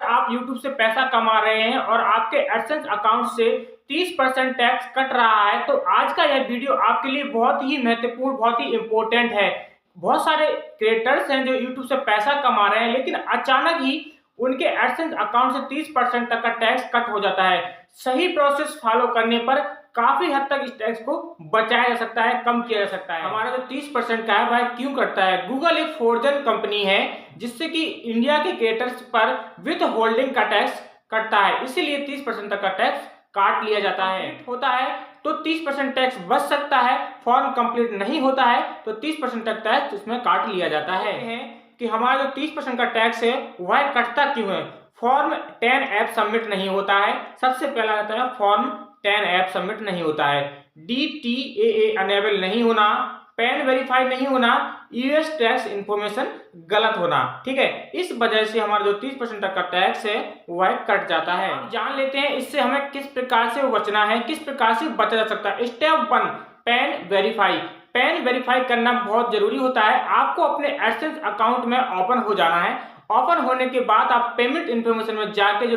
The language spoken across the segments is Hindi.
आप YouTube से पैसा कमा रहे हैं और आपके एडसेंस अकाउंट से 30% टैक्स कट रहा है, तो आज का यह वीडियो आपके लिए बहुत ही महत्वपूर्ण, बहुत ही इंपॉर्टेंट है। बहुत सारे क्रिएटर्स हैं जो YouTube से पैसा कमा रहे हैं, लेकिन अचानक ही उनके एडसेंस अकाउंट से 30% तक का टैक्स कट हो जाता है। सही प्रोसेस फॉलो करने पर काफी हद तक इस टैक्स को बचाया जा सकता है, कम किया जा सकता है। हमारा जो 30% का है वह क्यों कटता है? गूगल एक फॉरेन कंपनी है जिससे कि इंडिया के क्रिएटर्स पर विद होल्डिंग का टैक्स कटता है, इसीलिए 30% तक का टैक्स काट लिया जाता है। होता है तो 30% टैक्स बच सकता है, फॉर्म कंप्लीट नहीं होता है तो 30% तक टैक्स उसमें काट लिया जाता है। कि हमारा जो 30% का टैक्स है वह कटता क्यों है? फॉर्म 10 ऐप सबमिट नहीं होता है। सबसे पहला आता है फॉर्म 10 ऐप सबमिट नहीं होता है, DTAA अनेबल नहीं होना, पैन वेरीफाई नहीं होना, यूएस टैक्स इंफॉर्मेशन गलत होना। ठीक है, इस वजह से हमारा जो 30% तक का टैक्स है वह कट जाता है। अब जान लेते हैं इससे हमें किस प्रकार से बचना है, किस प्रकार से बचा जा सकता है। Step 1, pan verify. Pan verify करना बहुत जरूरी होता है। आपको अपने एडसेंस अकाउंट में ओपन हो जाना है। ओपन होने के बाद आप पेमेंट इंफॉर्मेशन में जाके जो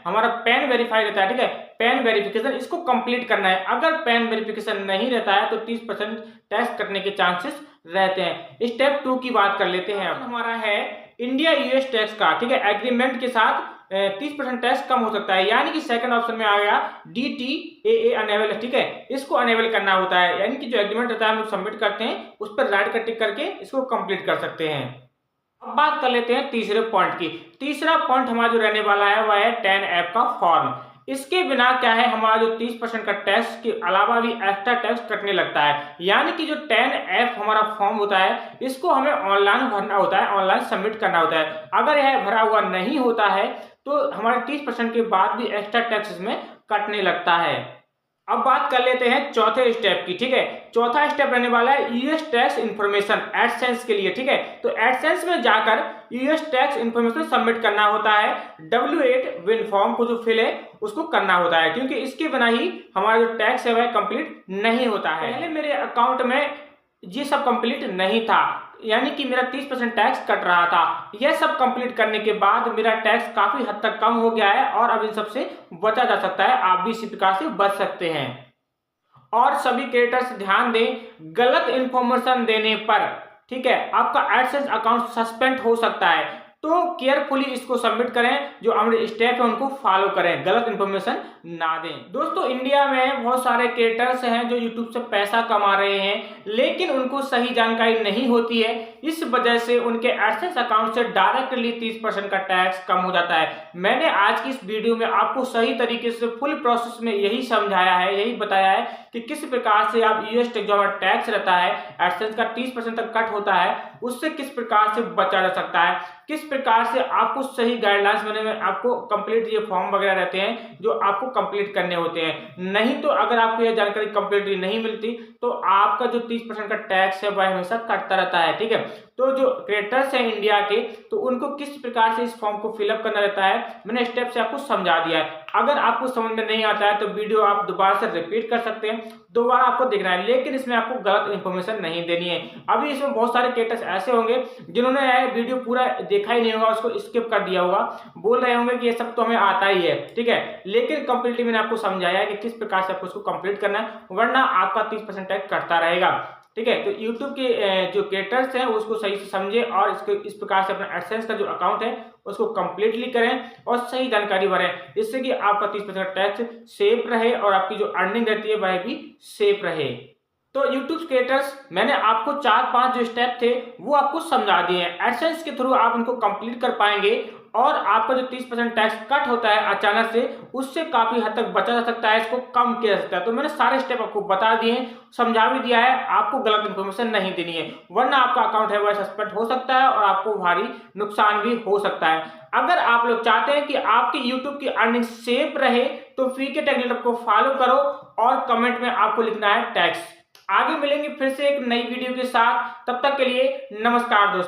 हमारा पैन वेरीफाई रहता है, ठीक है, पैन वेरिफिकेशन, इसको कंप्लीट करना है। अगर पैन वेरिफिकेशन नहीं रहता है तो 30% टैक्स कटने के चांसेस रहते हैं। स्टेप 2 की बात कर लेते हैं। अब हमारा है इंडिया यूएस टैक्स का, ठीक है, एग्रीमेंट के साथ 30% टैक्स कम हो सकता है, यानी कि सेकंड ऑप्शन में आ गया DTAA अनेबल। ठीक है, इसको अनेबल करना होता है, यानी कि जो एग्रीमेंट रहता है हम लोग सबमिट करते हैं, उस पर राइट का टिक करके इसको कंप्लीट कर सकते हैं। अब बात कर लेते हैं तीसरे पॉइंट की। तीसरा पॉइंट हमारा जो रहने वाला है वह है 10 ऐप का फॉर्म। इसके बिना क्या है, हमारा जो 30% का टैक्स के अलावा भी एक्स्ट्रा टैक्स कटने लगता है। यानी कि जो 10 ऐप हमारा फॉर्म होता है इसको हमें ऑनलाइन भरना होता है, ऑनलाइन सबमिट करना होता है। अगर यह भरा हुआ नहीं होता है तो हमारे 30% के बाद भी एक्स्ट्रा टैक्स इसमें कटने लगता है। अब बात कर लेते हैं चौथे स्टेप की। ठीक है, चौथा स्टेप रहने वाला है यूएस टैक्स इंफॉर्मेशन एडसेंस के लिए। ठीक है, तो एडसेंस में जाकर यूएस टैक्स इंफॉर्मेशन सबमिट करना होता है। W8 विन फॉर्म को जो फिल है उसको करना होता है, क्योंकि इसके बिना ही हमारा जो टैक्स है वह कंप्लीट नहीं होता है। पहले मेरे अकाउंट में ये सब कंप्लीट नहीं था, यानी कि मेरा 30% टैक्स कट रहा था। यह सब कंप्लीट करने के बाद मेरा टैक्स काफी हद तक कम हो गया है और अब इन सबसे बचा जा सकता है। आप भी इसी प्रकार से बच सकते हैं। और सभी क्रिएटर्स ध्यान दें, गलत इंफॉर्मेशन देने पर, ठीक है, आपका एडसेंस अकाउंट सस्पेंड हो सकता है, तो केयरफुली इसको सबमिट करें। जो हमारे स्टेप है उनको फॉलो करें, गलत इंफॉर्मेशन ना दें। दोस्तों, इंडिया में बहुत सारे क्रिएटर्स हैं जो यूट्यूब से पैसा कमा रहे हैं, लेकिन उनको सही जानकारी नहीं होती है। इस वजह से उनके एडसेंस अकाउंट से डायरेक्टली 30% का टैक्स कम हो जाता है। मैंने आज की इस वीडियो में आपको सही तरीके से फुल प्रोसेस में यही समझाया है, यही बताया है कि किस प्रकार से आप यूएस टैक्स, जो हमारा टैक्स रहता है एडसेंस का 30% तक कट होता है, उससे किस प्रकार से बचा जा सकता है, किस प्रकार से आपको सही गाइडलाइंस बने में आपको कंप्लीट ये फॉर्म वगैरह रहते हैं जो आपको कंप्लीट करने होते हैं। नहीं तो अगर आपको यह जानकारी कंप्लीटली नहीं मिलती तो आपका जो 30% का टैक्स है वह हमेशा कटता रहता है। ठीक है, तो जो क्रिएटर्स हैं इंडिया के, तो उनको किस प्रकार से इस फॉर्म को फिलअप करना रहता है मैंने स्टेप से आपको समझा दिया है। अगर आपको समझ में नहीं आता है तो वीडियो आप दोबारा से रिपीट कर सकते हैं, दोबारा आपको देखना है, लेकिन इसमें आपको गलत इंफॉर्मेशन नहीं देनी है। अभी इसमें बहुत सारे क्रिएटर्स ऐसे होंगे जिन्होंने यह वीडियो पूरा देखा ही नहीं होगा, उसको स्किप कर दिया होगा, बोल रहे होंगे कि ये सब तो हमें आता ही है। ठीक है, लेकिन कंप्लीटली मैंने आपको समझाया है कि किस प्रकार से आपको उसको कंप्लीट करना है, वरना आपका 30% टैक्स कटता रहेगा। ठीक है, तो YouTube के जो क्रिएटर्स हैं उसको सही से समझे और इस प्रकार से अपना एडसेंस का जो अकाउंट है उसको कंप्लीटली करें और सही जानकारी भरें, जिससे कि आपका 30% टैक्स सेफ रहे और आपकी जो अर्निंग रहती है वह भी सेफ रहे। तो YouTube क्रिएटर्स, मैंने आपको 4-5 जो स्टेप थे वो आपको समझा दिए हैं। एडसेंस के थ्रू आप इनको कंप्लीट कर पाएंगे और आपका जो 30% टैक्स कट होता है अचानक से, उससे काफी हद तक बचा जा सकता है, इसको कम किया जा सकता है। तो मैंने सारे स्टेप आपको बता दिए हैं, समझा भी दिया है, आपको गलत इंफॉर्मेशन नहीं देनी है, वरना आपका अकाउंट है वह सस्पेंड हो सकता है और आपको भारी नुकसान भी हो सकता है। अगर आप लोग चाहते हैं कि आपकी YouTube की अर्निंग सेफ रहे तो फ्री के टेक लीडर को फॉलो करो और कमेंट में आपको लिखना है टैक्स। आगे मिलेंगे फिर से एक नई वीडियो के साथ, तब तक के लिए नमस्कार दोस्तों।